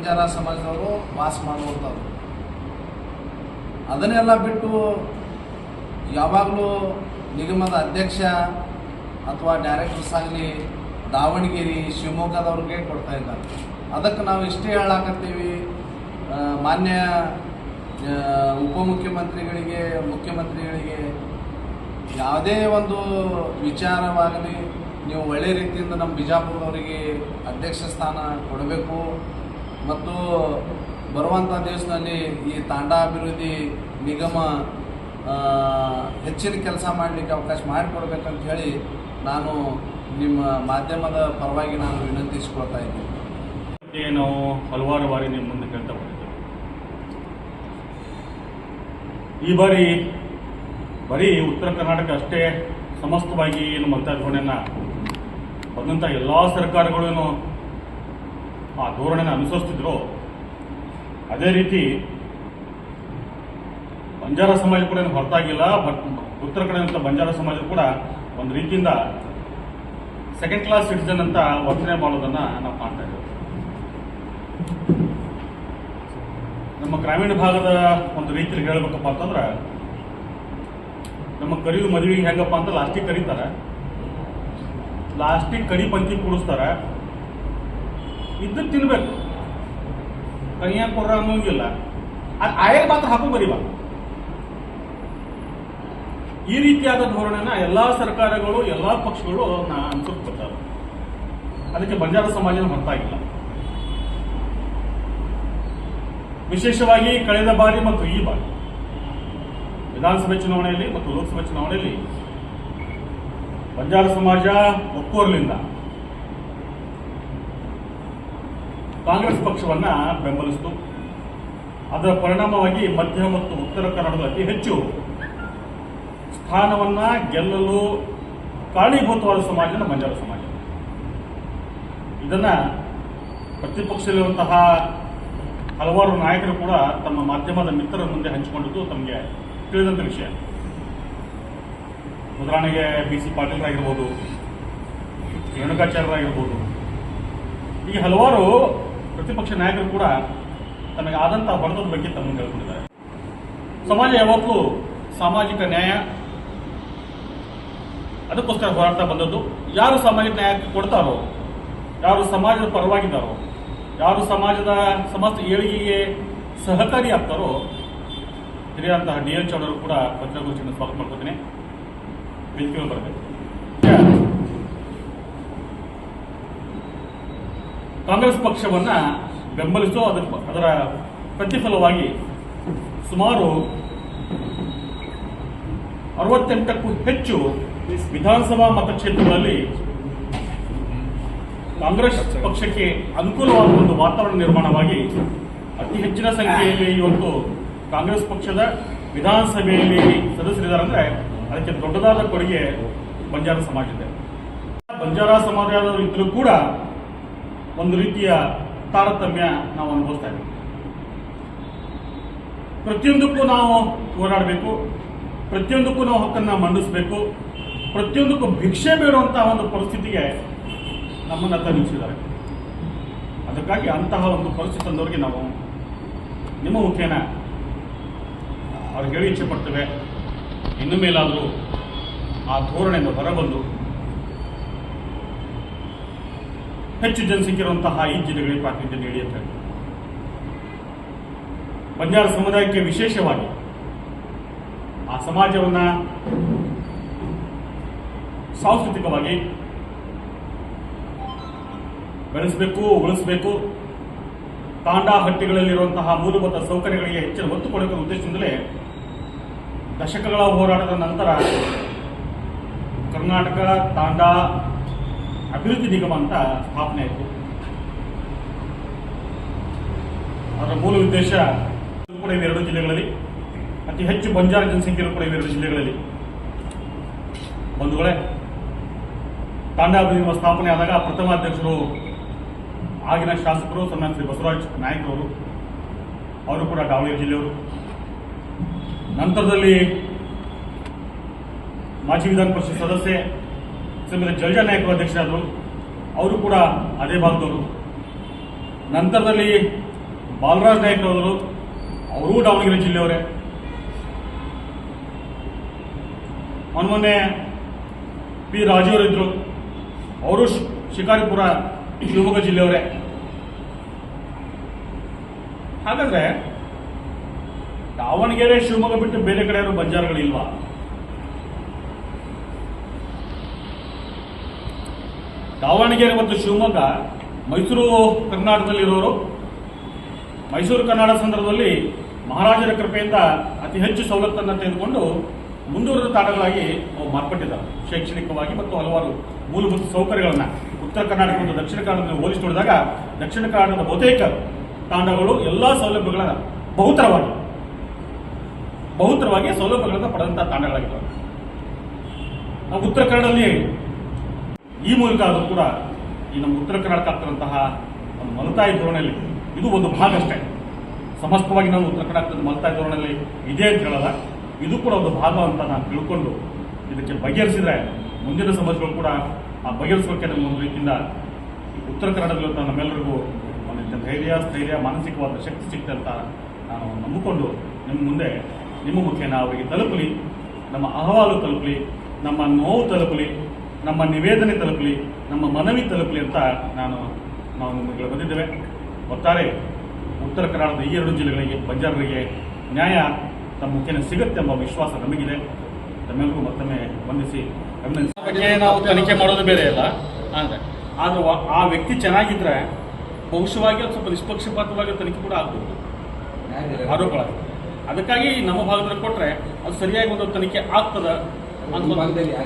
ಬಂಜಾರ ಸಮಾಜದವರು ವಾಸ ಮಾಡುವಂಥದ್ದು. ಅದನ್ನೆಲ್ಲ ಬಿಟ್ಟು ಯಾವಾಗಲೂ ನಿಗಮದ ಅಧ್ಯಕ್ಷ ಅಥವಾ ಡೈರೆಕ್ಟರ್ಸ್ ಆಗಲಿ ದಾವಣಗೆರೆ ಶಿವಮೊಗ್ಗದವ್ರಿಗೆ ಕೊಡ್ತಾ ಇದ್ದಾರೆ. ಅದಕ್ಕೆ ನಾವು ಇಷ್ಟೇ ಹೇಳಾಕತ್ತೀವಿ, ಮಾನ್ಯ ಉಪಮುಖ್ಯಮಂತ್ರಿಗಳಿಗೆ ಮುಖ್ಯಮಂತ್ರಿಗಳಿಗೆ ಯಾವುದೇ ಒಂದು ವಿಚಾರವಾಗಲಿ ನೀವು ಒಳ್ಳೆ ರೀತಿಯಿಂದ ನಮ್ಮ ಬಿಜಾಪುರದವರಿಗೆ ಅಧ್ಯಕ್ಷ ಸ್ಥಾನ ಕೊಡಬೇಕು ಮತ್ತು ಬರುವಂಥ ದಿವಸದಲ್ಲಿ ಈ ತಾಂಡಾಭಿವೃದ್ಧಿ ನಿಗಮ ಹೆಚ್ಚಿನ ಕೆಲಸ ಮಾಡಲಿಕ್ಕೆ ಅವಕಾಶ ಮಾಡಿಕೊಡ್ಬೇಕಂತ ಹೇಳಿ ನಾನು ನಿಮ್ಮ ಮಾಧ್ಯಮದ ಪರವಾಗಿ ನಾನು ವಿನಂತಿಸಿಕೊಳ್ತಾ ಇದ್ದೀನಿ. ನಾವು ಹಲವಾರು ಬಾರಿ ನಿಮ್ಮ ಮುಂದೆ ಕೇಳ್ತಾ ಬಂದಿದ್ದೇವೆ. ಈ ಬಾರಿ ಬರೀ ಉತ್ತರ ಕರ್ನಾಟಕ ಅಷ್ಟೇ ಸಮಸ್ತವಾಗಿ ಏನು ಮತ ಧೋರಣೆಯನ್ನು ಬಂದಂಥ ಎಲ್ಲ ಸರ್ಕಾರಗಳೇನು ಆ ಧೋರಣೆನ ಅನುಸರಿಸ್ತಿದ್ರು, ಅದೇ ರೀತಿ ಬಂಜಾರ ಸಮಾಜ ಕೂಡ ಏನು ಹೊರತಾಗಿಲ್ಲ. ಉತ್ತರ ಕಡೆ ಬಂಜಾರ ಸಮಾಜ ಕೂಡ ಒಂದು ರೀತಿಯಿಂದ ಸೆಕೆಂಡ್ ಕ್ಲಾಸ್ ಸಿಟಿಸನ್ ಅಂತ ವರ್ತನೆ ಮಾಡೋದನ್ನು ನಾವು ಕಾಣ್ತಾ ಇದ್ದೇವೆ. ನಮ್ಮ ಗ್ರಾಮೀಣ ಭಾಗದ ಒಂದು ರೀತಿಯಲ್ಲಿ ಹೇಳಬೇಕಪ್ಪ ಅಂತಂದ್ರೆ, ನಮ್ಮ ಕರಿದು ಮದುವೆಗೆ ಹೆಂಗಪ್ಪ ಅಂತ ಲಾಸ್ಟಿಗೆ ಕರೀತಾರೆ, ಲಾಸ್ಟಿಗೆ ಕಡಿ ಪಂಕ್ತಿ ಕೂಡಿಸ್ತಾರೆ, ಇದ್ದಕ್ಕೆ ತಿನ್ಬೇಕು, ಕೈಯಾಗ ಕೊಡ್ರ ಅನ್ನೋಂಗಿಲ್ಲ, ಅದು ಆಯರ್ ಮಾತ್ರ ಹಾಕೋ ಬರೀಬ. ಈ ರೀತಿಯಾದ ಧೋರಣೆನ ಎಲ್ಲಾ ಸರ್ಕಾರಗಳು ಎಲ್ಲಾ ಪಕ್ಷಗಳು ಅನುಸರಿಸ್ತಾರೆ. ಅದಕ್ಕೆ ಬಂಜಾರ ಸಮಾಜನ ಹೊರತಾಗಿಲ್ಲ. ವಿಶೇಷವಾಗಿ ಕಳೆದ ಬಾರಿ ಮತ್ತು ಈ ಬಾರಿ ವಿಧಾನಸಭೆ ಚುನಾವಣೆಯಲ್ಲಿ ಮತ್ತು ಲೋಕಸಭೆ ಚುನಾವಣೆಯಲ್ಲಿ ಬಂಜಾರ ಸಮಾಜ ಒಕ್ಕೋರ್ಲಿಂದ ಕಾಂಗ್ರೆಸ್ ಪಕ್ಷವನ್ನ ಬೆಂಬಲಿಸಿತು. ಅದರ ಪರಿಣಾಮವಾಗಿ ಮಧ್ಯ ಮತ್ತು ಉತ್ತರ ಕನ್ನಡದ ಅತಿ ಹೆಚ್ಚು ಸ್ಥಾನವನ್ನ ಗೆಲ್ಲಲು ಕಾರಣೀಭೂತವಾದ ಸಮಾಜ ಬಂಜಾರ ಸಮಾಜ. ಇದನ್ನ ಪ್ರತಿಪಕ್ಷದಲ್ಲಿರುವಂತಹ ಹಲವಾರು ನಾಯಕರು ಕೂಡ ತಮ್ಮ ಮಾಧ್ಯಮದ ಮಿತ್ರರ ಮುಂದೆ ಹಂಚಿಕೊಂಡಿದ್ದು ತಮಗೆ ತಿಳಿದಂಥ ವಿಷಯ. ಉದಾಹರಣೆಗೆ BC ಪಾಟೀಲರಾಗಿರ್ಬೋದು, ರೇಣುಕಾಚಾರ್ಯರಾಗಿರ್ಬೋದು, ಈ ಹಲವಾರು ಪ್ರತಿಪಕ್ಷ ನಾಯಕರು ಕೂಡ ತಮಗೆ ಆದಂತಹ ಹೊಡೆತದ ಬಗ್ಗೆ ತಮ್ಮನ್ನು ಹೇಳ್ಕೊಂಡಿದ್ದಾರೆ. ಸಮಾಜ ಯಾವತ್ತೂ ಸಾಮಾಜಿಕ ನ್ಯಾಯ ಅದಕ್ಕೋಸ್ಕರ ಹೋರಾಡ್ತಾ ಬಂದದ್ದು. ಯಾರು ಸಾಮಾಜಿಕ ನ್ಯಾಯ ಕೊಡ್ತಾರೋ, ಯಾರು ಸಮಾಜದ ಪರವಾಗಿದ್ದಾರೋ, ಯಾರು ಸಮಾಜದ ಸಮಸ್ತ ಏಳಿಗೆಗೆ ಸಹಕಾರಿ ಆಗ್ತಾರೋ, ಹಿರಿಯಂತಹ DL ಚೌಡರು ಕೂಡ ಪತ್ರಿಕಾಗೋಷ್ಠಿಯನ್ನು ಸ್ವಾಗತ ಮಾಡ್ಕೊತೀನಿ. ವೇದಿಕೆಗೆ ಬರಬೇಕು. ಕಾಂಗ್ರೆಸ್ ಪಕ್ಷವನ್ನ ಬೆಂಬಲಿಸೋ ಅದರ ಪ್ರತಿಫಲವಾಗಿ ಸುಮಾರು 68ಕ್ಕೂ ಹೆಚ್ಚು ವಿಧಾನಸಭಾ ಮತಕ್ಷೇತ್ರಗಳಲ್ಲಿ ಕಾಂಗ್ರೆಸ್ ಪಕ್ಷಕ್ಕೆ ಅನುಕೂಲವಾದ ಒಂದು ವಾತಾವರಣ ನಿರ್ಮಾಣವಾಗಿ ಅತಿ ಹೆಚ್ಚಿನ ಸಂಖ್ಯೆಯಲ್ಲಿ ಇವತ್ತು ಕಾಂಗ್ರೆಸ್ ಪಕ್ಷದ ವಿಧಾನಸಭೆಯಲ್ಲಿ ಸದಸ್ಯರಿದ್ದಾರೆ. ಅಂದ್ರೆ ಅದಕ್ಕೆ ದೊಡ್ಡದಾದ ಕೊಡುಗೆ ಬಂಜಾರ ಸಮಾಜ ಇದೆ. ಬಂಜಾರ ಸಮಾಜದವರು ಇದ್ರೂ ಕೂಡ ಒಂದು ರೀತಿಯ ತಾರತಮ್ಯ ನಾವು ಅನುಭವಿಸ್ತಾ ಇದ್ದೀವಿ. ಪ್ರತಿಯೊಂದಕ್ಕೂ ನಾವು ಹೋರಾಡಬೇಕು, ಪ್ರತಿಯೊಂದಕ್ಕೂ ನಾವು ಹಕ್ಕನ್ನು ಮಂಡಿಸಬೇಕು, ಪ್ರತಿಯೊಂದಕ್ಕೂ ಭಿಕ್ಷೆ ಬೇಡುವಂತಹ ಒಂದು ಪರಿಸ್ಥಿತಿಗೆ ನಮ್ಮನ್ನು ತಲುಪಿಸಿದ್ದಾರೆ. ಅದಕ್ಕಾಗಿ ಅಂತಹ ಒಂದು ಪರಿಸ್ಥಿತಿ ತಂದವರಿಗೆ ನಾವು ನಿಮ್ಮ ಮುಖೇನ ಅವ್ರಿಗೆ ಹೇಳಿ ಇಚ್ಛೆ ಪಡ್ತೇವೆ, ಇನ್ನು ಮೇಲಾದರೂ ಆ ಧೋರಣೆಯಿಂದ ಹೊರಬಂದು ಹೆಚ್ಚು ಜನಸಂಖ್ಯೆ ಇರುವಂತಹ ಈ ಜಿಲ್ಲೆಗಳಿಗೆ ಪ್ರಾತಿನಿಧ್ಯ ನೀಡಿ ಅಂತ ಹೇಳಿ ಬಂಜಾರ ಸಮುದಾಯಕ್ಕೆ ವಿಶೇಷವಾಗಿ ಆ ಸಮಾಜವನ್ನ ಸಾಂಸ್ಕೃತಿಕವಾಗಿ ಬೆಳೆಸಬೇಕು, ಉಳಿಸಬೇಕು. ತಾಂಡಾ ಹಟ್ಟಿಗಳಲ್ಲಿರುವಂತಹ ಮೂಲಭೂತ ಸೌಕರ್ಯಗಳಿಗೆ ಹೆಚ್ಚಿನ ಒತ್ತು ಕೊಡುವ ಉದ್ದೇಶದಿಂದಲೇ ದಶಕಗಳ ಹೋರಾಟದ ನಂತರ ಕರ್ನಾಟಕ ತಾಂಡಾ ಅಭಿವೃದ್ಧಿ ನಿಗಮ ಅಂತ ಸ್ಥಾಪನೆ ಆಯಿತು. ಅದರ ಮೂಲ ಉದ್ದೇಶ ಕೂಡ ಇವೆರಡು ಜಿಲ್ಲೆಗಳಲ್ಲಿ ಅತಿ ಹೆಚ್ಚು ಬಂಜಾರ ಜನಸಂಖ್ಯೆಯೂ ಕೂಡ ಇವೆರಡು ಜಿಲ್ಲೆಗಳಲ್ಲಿ. ಬಂಧುಗಳೇ, ತಾಂಡಾ ಅಭಿವೃದ್ಧಿ ನಿಗಮ ಸ್ಥಾಪನೆ ಆದಾಗ ಪ್ರಥಮ ಅಧ್ಯಕ್ಷರು ಆಗಿನ ಶಾಸಕರು ಸನ್ಮಾನ್ಯ ಶ್ರೀ ಬಸವರಾಜ್ ನಾಯ್ಕರವರು, ಅವರು ಕೂಡ ದಾವಣಗೆರೆ ಜಿಲ್ಲೆಯವರು. ನಂತರದಲ್ಲಿ ಮಾಜಿ ವಿಧಾನ ಪರಿಷತ್ ಸದಸ್ಯೆ ಶ್ರೀಮತಿ ಜಲಜಾ ನಾಯ್ಕರು ಅಧ್ಯಕ್ಷರಾದರು, ಅವರು ಕೂಡ ಅದೇ ಭಾಗದವರು. ನಂತರದಲ್ಲಿ ಬಾಲರಾಜ್ ನಾಯ್ಕ ಅವರು, ಅವರೂ ದಾವಣಗೆರೆ ಜಿಲ್ಲೆಯವರೇ. ಮೊನ್ನೆ ಪಿ ರಾಜುವರಿದ್ರು, ಅವರು ಶಿಕಾರಿಪುರ ಶಿವಮೊಗ್ಗ ಜಿಲ್ಲೆಯವರೇ. ಹಾಗಾದ್ರೆ ದಾವಣಗೆರೆ ಶಿವಮೊಗ್ಗ ಬಿಟ್ಟು ಬೇರೆ ಕಡೆ ಯಾರು ಬಂಜಾರಗಳಿಲ್ವಾ? ದಾವಣಗೆರೆ ಮತ್ತು ಶಿವಮೊಗ್ಗ ಮೈಸೂರು ಕರ್ನಾಟಕದಲ್ಲಿರೋರು. ಮೈಸೂರು ಕರ್ನಾಟಕ ಸಂದರ್ಭದಲ್ಲಿ ಮಹಾರಾಜರ ಕೃಪೆಯಿಂದ ಅತಿ ಹೆಚ್ಚು ಸವಲತ್ತನ್ನು ತೆಗೆದುಕೊಂಡು ಮುಂದುವರೆದ ತಾಣಗಳಾಗಿ ಅವು ಮಾರ್ಪಟ್ಟಿದ್ದಾರೆ, ಶೈಕ್ಷಣಿಕವಾಗಿ ಮತ್ತು ಹಲವಾರು ಮೂಲಭೂತ ಸೌಕರ್ಯಗಳನ್ನು. ಉತ್ತರ ಕರ್ನಾಟಕ ಮತ್ತು ದಕ್ಷಿಣ ಕನ್ನಡದಲ್ಲಿ ಹೋಲಿಸಿ ನೋಡಿದಾಗ ದಕ್ಷಿಣ ಕನ್ನಡದ ಬಹುತೇಕ ತಾಂಡಗಳು ಎಲ್ಲ ಸೌಲಭ್ಯಗಳನ್ನು ಬಹುತರವಾಗಿ ಸೌಲಭ್ಯಗಳನ್ನು ಪಡೆದಂತಹ ತಾಂಡಗಳಾಗಿದ್ದಾವೆ. ನಾವು ಉತ್ತರ ಕನ್ನಡದಲ್ಲಿ ಈ ಮೂಲಕ ಆದರೂ ಕೂಡ ಈ ನಮ್ಮ ಉತ್ತರ ಕರ್ನಾಟಕ ಆಗ್ತಿರುವಂತಹ ಒಂದು ಮಲತಾಯಿ ಧೋರಣೆಯಲ್ಲಿ ಇದು ಒಂದು ಭಾಗ ಅಷ್ಟೇ. ಸಮಸ್ತವಾಗಿ ನಾವು ಉತ್ತರ ಕರ್ನಾಟಕದ ಮಲತಾಯಿ ಧೋರಣೆಯಲ್ಲಿ ಇದೆ ಅಂತ ಹೇಳಲ್ಲ, ಇದು ಕೂಡ ಒಂದು ಭಾಗ ಅಂತ ನಾನು ತಿಳ್ಕೊಂಡು ಇದಕ್ಕೆ ಬಗೆಹರಿಸಿದ್ರೆ ಮುಂದಿನ ಸಮಸ್ಯೆಗಳು ಕೂಡ ಆ ಬಗೆಹರಿಸೋಕೆ ನಮ್ಮ ಒಂದು ರೀತಿಯಿಂದ ಉತ್ತರ ಕನ್ನಡದಲ್ಲಿರುವಂಥ ನಮ್ಮೆಲ್ಲರಿಗೂ ಒಂದು ಧೈರ್ಯ, ಸ್ಥೈರ್ಯ, ಮಾನಸಿಕವಾದ ಶಕ್ತಿ ಸಿಗ್ತದೆ ಅಂತ ನಾನು ನಂಬಿಕೊಂಡು ನಿಮ್ಮ ಮುಂದೆ ನಿಮ್ಮ ಮುಖೇನ ಅವರಿಗೆ ತಲುಪಲಿ, ನಮ್ಮ ಅಹವಾಲು ತಲುಪಲಿ, ನಮ್ಮ ನೋವು ತಲುಪಲಿ, ನಮ್ಮ ನಿವೇದನೆ ತಲುಪಲಿ, ನಮ್ಮ ಮನವಿ ತಲುಪಲಿ ಅಂತ ನಾವು ನಿಮಗೆ ಬಂದಿದ್ದೇವೆ. ಒಟ್ಟಾರೆ ಉತ್ತರ ಕನ್ನಡದ ಈ 2 ಜಿಲ್ಲೆಗಳಿಗೆ, ಬಂಜಾರರಿಗೆ ನ್ಯಾಯ ತಮ್ಮ ಮುಖೇನ ಸಿಗುತ್ತೆ ಎಂಬ ವಿಶ್ವಾಸ ನಮಗಿದೆ. ತಮ್ಮೆಲ್ಲರಿಗೂ ಮತ್ತೊಮ್ಮೆ ವಂದಿಸಿ ಅಭಿನಂದಿಸಿ. ಬಗ್ಗೆ ನಾವು ತನಿಖೆ ಮಾಡೋದು ಬೇರೆ ಅಲ್ಲ, ಆದರೆ ಆ ವ್ಯಕ್ತಿ ಚೆನ್ನಾಗಿದ್ರೆ ಬಹುಶಃವಾಗಿ ಸ್ವಲ್ಪ ನಿಷ್ಪಕ್ಷಪಾತವಾಗಿ ತನಿಖೆ ಕೂಡ ಆಗ್ಬೋದು ಆರೋಪಗಳ. ಅದಕ್ಕಾಗಿ ನಮ್ಮ ಭಾಗದಲ್ಲಿ ಕೊಟ್ಟರೆ ಅದು ಸರಿಯಾಗಿ ಒಂದು ತನಿಖೆ ಆಗ್ತದೆ ಅಂತ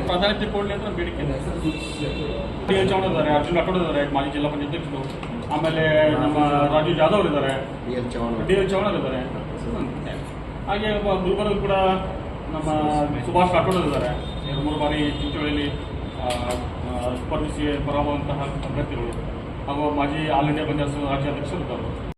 ಪ್ರಾಧಾನ್ಯತೆ ಕೊಡಲಿ ಅಂತ ಬೇಡಿಕೆ. ಡಿ ಎಲ್ ಚೌಹಾಣ್ ಇದ್ದಾರೆ, ಅರ್ಜುನ್ ರಾಠೋಡ್ ಇದ್ದಾರೆ, ಮಾಜಿ ಜಿಲ್ಲಾ ಪಂಚಾಯತ್ ಅಧ್ಯಕ್ಷರು. ಆಮೇಲೆ ನಮ್ಮ ರಾಜು ಜಾಧವ್ ಇದ್ದಾರೆ, ಡಿ ಎಲ್ ಚೌಹಾಣ್ ಇದ್ದಾರೆ. ಹಾಗೆ ಗುಲ್ಬರ್ಗ ಕೂಡ ನಮ್ಮ ಸುಭಾಷ್ ರಾಠೋಡ್ ಇದ್ದಾರೆ. 2-3 ಬಾರಿ ಚಿಂಚೋಳಿಯಲ್ಲಿ ಸ್ಪರ್ಧಿಸಿ ಪರಾಗುವಂತಹ ಅಭ್ಯರ್ಥಿಗಳು ಹಾಗೂ ಮಾಜಿ ಆಲ್ ಇಂಡಿಯಾ ಬಂಜಾರ ರಾಜ್ಯಾಧ್ಯಕ್ಷರು ಇದ್ದಾರೆ.